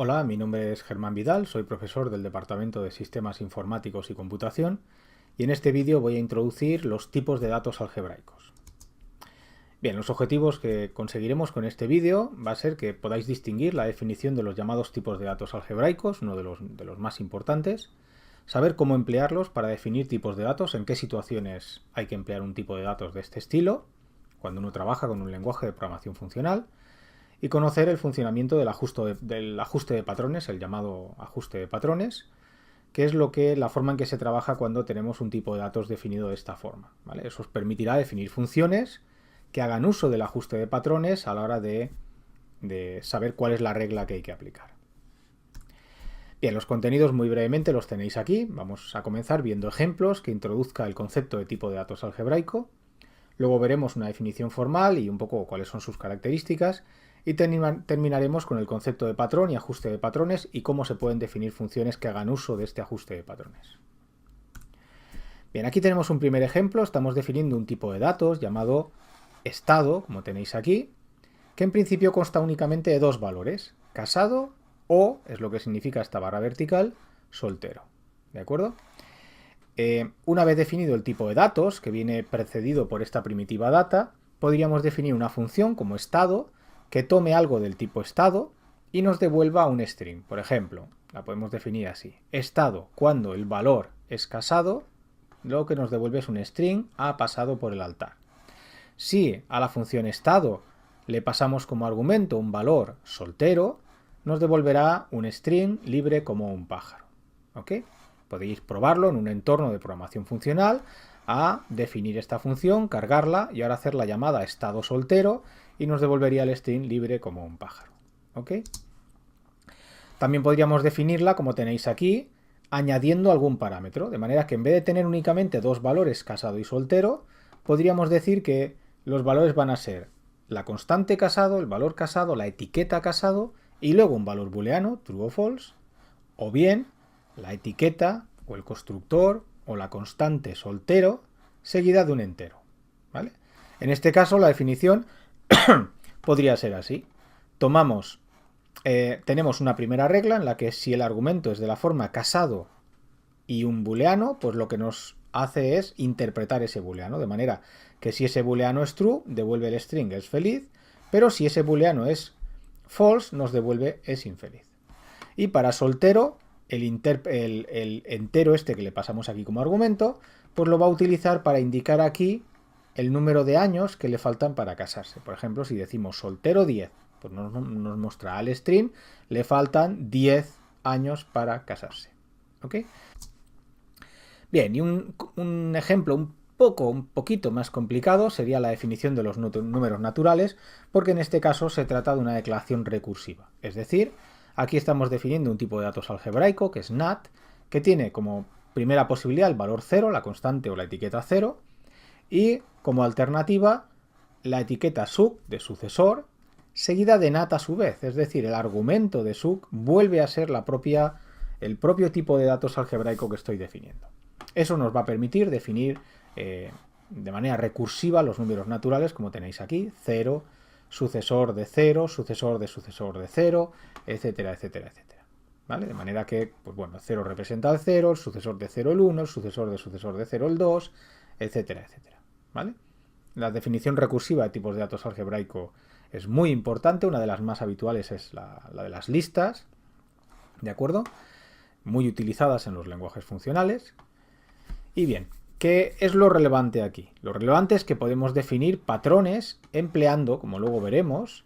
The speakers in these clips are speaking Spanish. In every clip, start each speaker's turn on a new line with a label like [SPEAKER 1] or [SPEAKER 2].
[SPEAKER 1] Hola, mi nombre es Germán Vidal, soy profesor del Departamento de Sistemas Informáticos y Computación y en este vídeo voy a introducir los tipos de datos algebraicos. Bien, los objetivos que conseguiremos con este vídeo va a ser que podáis distinguir la definición de los llamados tipos de datos algebraicos, uno de los más importantes, saber cómo emplearlos para definir tipos de datos, en qué situaciones hay que emplear un tipo de datos de este estilo, cuando uno trabaja con un lenguaje de programación funcional, y conocer el funcionamiento del ajuste de patrones, el llamado ajuste de patrones, que es la forma en que se trabaja cuando tenemos un tipo de datos definido de esta forma, ¿vale? Eso os permitirá definir funciones que hagan uso del ajuste de patrones a la hora de saber cuál es la regla que hay que aplicar. Bien, los contenidos muy brevemente los tenéis aquí. Vamos a comenzar viendo ejemplos que introduzca el concepto de tipo de datos algebraico. Luego veremos una definición formal y un poco cuáles son sus características. Y terminaremos con el concepto de patrón y ajuste de patrones y cómo se pueden definir funciones que hagan uso de este ajuste de patrones. Bien, aquí tenemos un primer ejemplo. Estamos definiendo un tipo de datos llamado estado, como tenéis aquí, que en principio consta únicamente de dos valores, casado o, es lo que significa esta barra vertical, soltero. ¿De acuerdo? Una vez definido el tipo de datos, que viene precedido por esta primitiva data, podríamos definir una función como estado que tome algo del tipo estado y nos devuelva un string. Por ejemplo, la podemos definir así. Estado cuando el valor es casado, lo que nos devuelve es un string ha pasado por el altar. Si a la función estado le pasamos como argumento un valor soltero, nos devolverá un string libre como un pájaro. ¿Ok? Podéis probarlo en un entorno de programación funcional a definir esta función, cargarla y ahora hacer la llamada estado soltero y nos devolvería el string libre como un pájaro. ¿Ok? También podríamos definirla como tenéis aquí, añadiendo algún parámetro, de manera que en vez de tener únicamente dos valores, casado y soltero, podríamos decir que los valores van a ser la constante casado, el valor casado, la etiqueta casado y luego un valor booleano, true o false, o bien la etiqueta o el constructor o la constante soltero seguida de un entero. ¿Vale? En este caso la definición podría ser así. Tenemos una primera regla en la que si el argumento es de la forma casado y un booleano, pues lo que nos hace es interpretar ese booleano, de manera que si ese booleano es true, devuelve el string es feliz, pero si ese booleano es false, nos devuelve es infeliz. Y para soltero, el entero este que le pasamos aquí como argumento, pues lo va a utilizar para indicar aquí el número de años que le faltan para casarse. Por ejemplo, si decimos soltero 10, pues nos muestra al string, le faltan 10 años para casarse. ¿Ok? Bien, y un ejemplo un poquito más complicado sería la definición de los números naturales, porque en este caso se trata de una declaración recursiva. Es decir, aquí estamos definiendo un tipo de datos algebraico, que es NAT, que tiene como primera posibilidad el valor 0, la constante o la etiqueta 0, y como alternativa la etiqueta suc de sucesor, seguida de NAT a su vez, es decir, el argumento de suc vuelve a ser el propio tipo de datos algebraico que estoy definiendo. Eso nos va a permitir definir de manera recursiva los números naturales, como tenéis aquí, 0, sucesor de 0, sucesor de 0, etcétera, etcétera, etcétera. ¿Vale? De manera que, pues bueno, 0 representa el 0, el sucesor de 0 el 1, el sucesor de 0 el 2, etcétera, etcétera. ¿Vale? La definición recursiva de tipos de datos algebraico es muy importante, una de las más habituales es la de las listas, ¿de acuerdo? Muy utilizadas en los lenguajes funcionales. Y bien, ¿qué es lo relevante aquí? Lo relevante es que podemos definir patrones empleando, como luego veremos,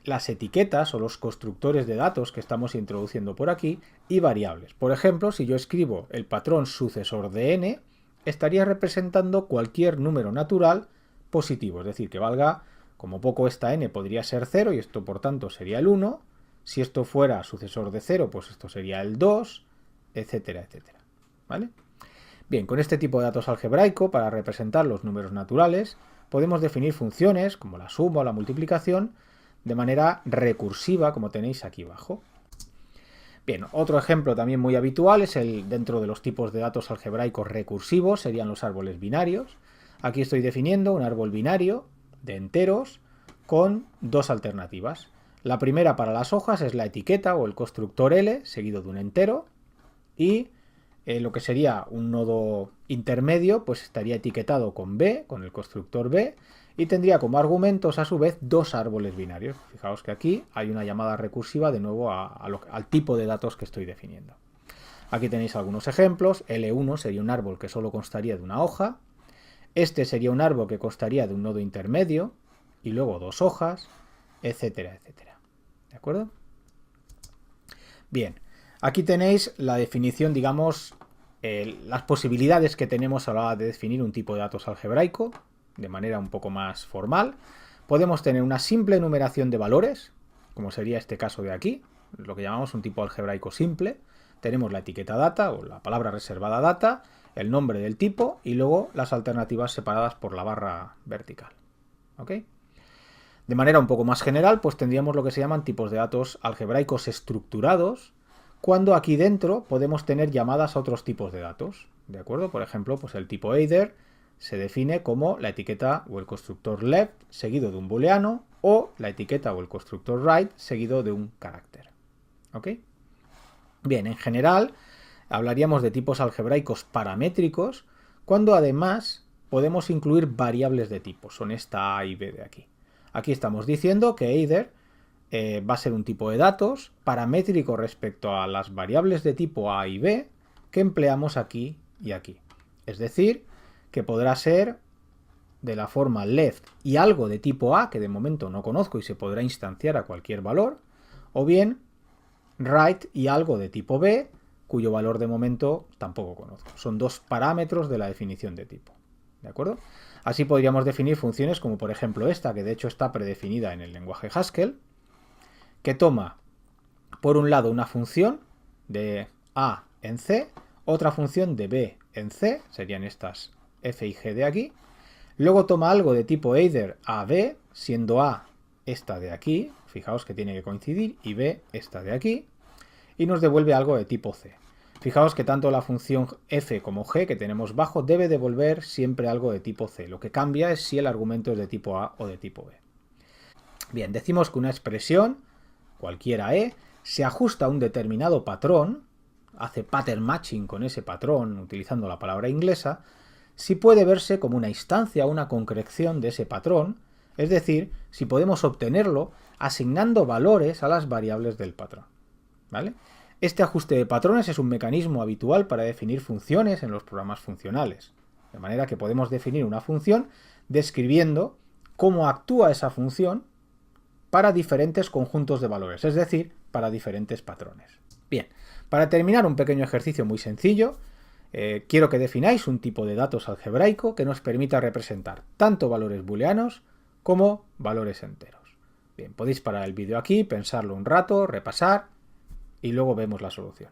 [SPEAKER 1] las etiquetas o los constructores de datos que estamos introduciendo por aquí y variables. Por ejemplo, si yo escribo el patrón sucesor de n, estaría representando cualquier número natural positivo, es decir, que valga, como poco esta n podría ser 0 y esto por tanto sería el 1, si esto fuera sucesor de 0, pues esto sería el 2, etcétera, etcétera. ¿Vale? Bien, con este tipo de datos algebraico, para representar los números naturales, podemos definir funciones como la suma o la multiplicación de manera recursiva, como tenéis aquí abajo. Bien, otro ejemplo también muy habitual es dentro de los tipos de datos algebraicos recursivos, serían los árboles binarios. Aquí estoy definiendo un árbol binario de enteros con dos alternativas. La primera para las hojas es la etiqueta o el constructor L seguido de un entero, y lo que sería un nodo intermedio pues estaría etiquetado con B, con el constructor B, y tendría como argumentos a su vez dos árboles binarios. Fijaos que aquí hay una llamada recursiva de nuevo al tipo de datos que estoy definiendo. Aquí tenéis algunos ejemplos. L1 sería un árbol que solo constaría de una hoja. Este sería un árbol que constaría de un nodo intermedio y luego dos hojas, etcétera, etcétera. ¿De acuerdo? Bien, aquí tenéis la definición, digamos, las posibilidades que tenemos a la hora de definir un tipo de datos algebraico de manera un poco más formal. Podemos tener una simple enumeración de valores, como sería este caso de aquí, lo que llamamos un tipo algebraico simple. Tenemos la etiqueta data o la palabra reservada data, el nombre del tipo y luego las alternativas separadas por la barra vertical. ¿Ok? De manera un poco más general, pues tendríamos lo que se llaman tipos de datos algebraicos estructurados, cuando aquí dentro podemos tener llamadas a otros tipos de datos. ¿De acuerdo? Por ejemplo, pues el tipo either se define como la etiqueta o el constructor left seguido de un booleano o la etiqueta o el constructor right seguido de un carácter. ¿Ok? Bien, en general hablaríamos de tipos algebraicos paramétricos cuando además podemos incluir variables de tipo. Son esta A y B de aquí. Aquí estamos diciendo que either va a ser un tipo de datos paramétrico respecto a las variables de tipo A y B que empleamos aquí y aquí. Es decir, que podrá ser de la forma left y algo de tipo A, que de momento no conozco y se podrá instanciar a cualquier valor, o bien right y algo de tipo B, cuyo valor de momento tampoco conozco. Son dos parámetros de la definición de tipo. ¿De acuerdo? Así podríamos definir funciones como por ejemplo esta, que de hecho está predefinida en el lenguaje Haskell, que toma por un lado una función de A en C, otra función de B en C, serían estas F y G de aquí, luego toma algo de tipo either a B, siendo A esta de aquí, fijaos que tiene que coincidir, y B esta de aquí, y nos devuelve algo de tipo C. Fijaos que tanto la función f como g que tenemos bajo debe devolver siempre algo de tipo C. Lo que cambia es si el argumento es de tipo A o de tipo B. Bien, decimos que una expresión, cualquiera E, se ajusta a un determinado patrón, hace pattern matching con ese patrón utilizando la palabra inglesa, si puede verse como una instancia o una concreción de ese patrón, es decir, si podemos obtenerlo asignando valores a las variables del patrón. ¿Vale? Este ajuste de patrones es un mecanismo habitual para definir funciones en los programas funcionales, de manera que podemos definir una función describiendo cómo actúa esa función para diferentes conjuntos de valores, es decir, para diferentes patrones. Bien, para terminar un pequeño ejercicio muy sencillo, quiero que defináis un tipo de datos algebraico que nos permita representar tanto valores booleanos como valores enteros. Bien, podéis parar el vídeo aquí, pensarlo un rato, repasar y luego vemos la solución.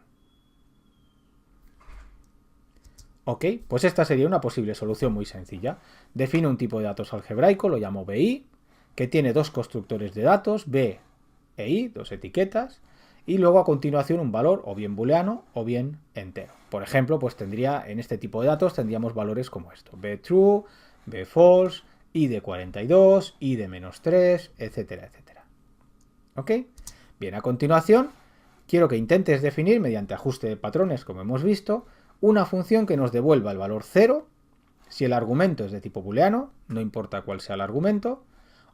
[SPEAKER 1] Ok, pues esta sería una posible solución muy sencilla. Defino un tipo de datos algebraico, lo llamo BI, que tiene dos constructores de datos, B e I, dos etiquetas, y luego a continuación un valor o bien booleano o bien entero. Por ejemplo, pues tendría en este tipo de datos tendríamos valores como esto, B true, B false, I de 42, I de -3, etcétera, etcétera. ¿Ok? Bien, a continuación quiero que intentes definir mediante ajuste de patrones, como hemos visto, una función que nos devuelva el valor 0 si el argumento es de tipo booleano, no importa cuál sea el argumento,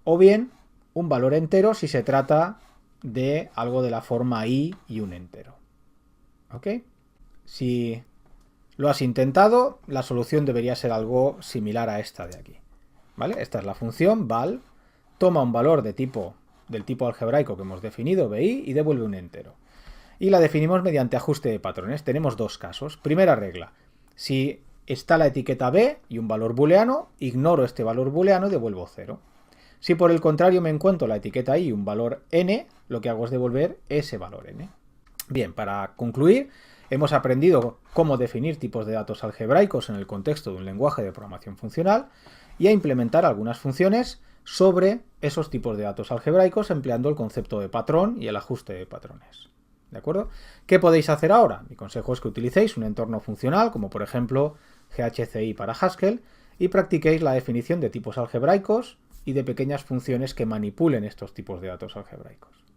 [SPEAKER 1] o bien un valor entero si se trata de algo de la forma I y un entero. ¿Ok? Si lo has intentado, la solución debería ser algo similar a esta de aquí. ¿Vale? Esta es la función val, toma un valor del tipo algebraico que hemos definido, BI, y devuelve un entero. Y la definimos mediante ajuste de patrones. Tenemos dos casos. Primera regla, si está la etiqueta B y un valor booleano, ignoro este valor booleano y devuelvo 0. Si por el contrario me encuentro la etiqueta I y un valor n, lo que hago es devolver ese valor n. Bien, para concluir, hemos aprendido cómo definir tipos de datos algebraicos en el contexto de un lenguaje de programación funcional y a implementar algunas funciones sobre esos tipos de datos algebraicos empleando el concepto de patrón y el ajuste de patrones. ¿De acuerdo? ¿Qué podéis hacer ahora? Mi consejo es que utilicéis un entorno funcional, como por ejemplo GHCI para Haskell, y practiquéis la definición de tipos algebraicos y de pequeñas funciones que manipulen estos tipos de datos algebraicos.